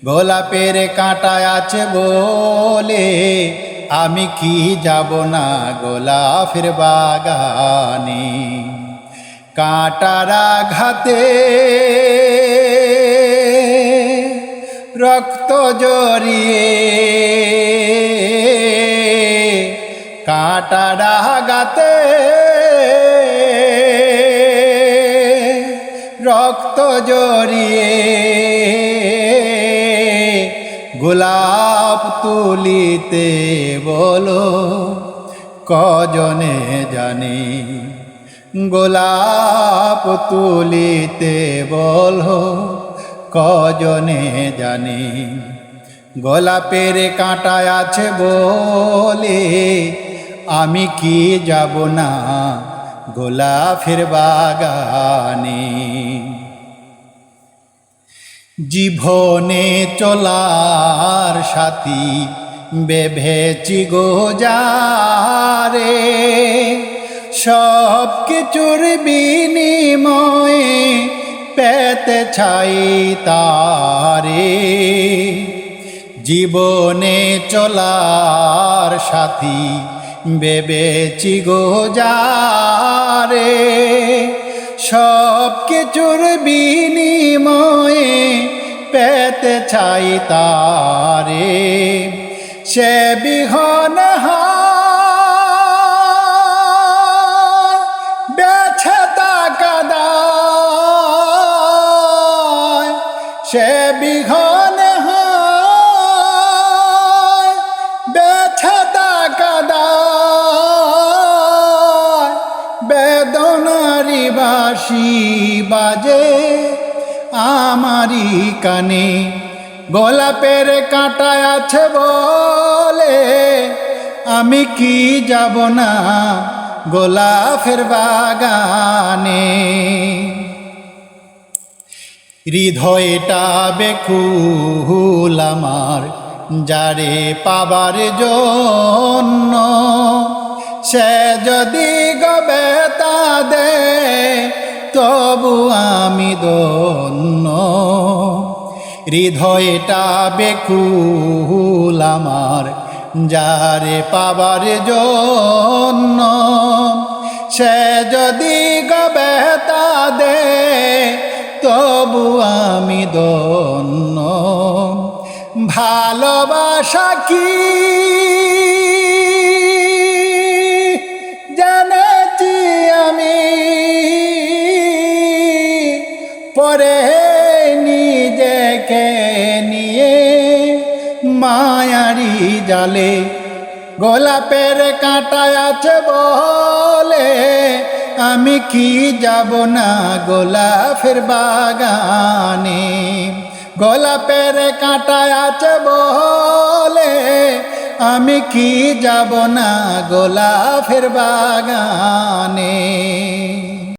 গোলাপের কাঁটা আছে বলে আমি কি যাব না গোলাপের বাগানে। কাঁটার আঘাতে রক্ত জড়িয়ে, কাঁটার আঘাতে রক্ত জড়িয়ে গোলাপ তুলিতে বলো কজনে জানে। গোলাপ তুলিতে বলো কজনে জানে। গোলাপের কাঁটা আছে বলে আমি কি যাব না গোলাপের বাগানে। জীবনে চলার সাথী ভেবেছি গো যারে, সব কিছুর বিনিময়ে পেতে চাই তারে। জীবনে চলার সাথী ভেবেছি গো যারে, সব কিছুর বিনিময়ে পেতে চাই তারে। সে বিহন বেছে থাকা দায়, সে বিহন বেছে থাকা দায়। বেদনারি বাঁশি বাজে আমারি কানে, গোলাপের কাঁটা আছে বলে আমি কি যাব না গোলাপের বাগানে। হৃদয়টা বেকুল আমার যারে পাবার জন্য, সে যদি গবেতা দে তবু আমি ধন্য। হৃদয়টা বেকুল আমার যারে পাবার জন্য, সে যদি গবেতা দে তবু আমি ধন্য। ভালোবাসা কি জেনেছি আমি, পরে নিজেকে নিয়ে মায়ারি জালে। গোলাপের কাঁটা আছে বলে আমি কি যাব না গোলাপের বাগানে। গোলাপের কাঁটা আছে বলে আমি কি যাব না গোলাপের বাগানে।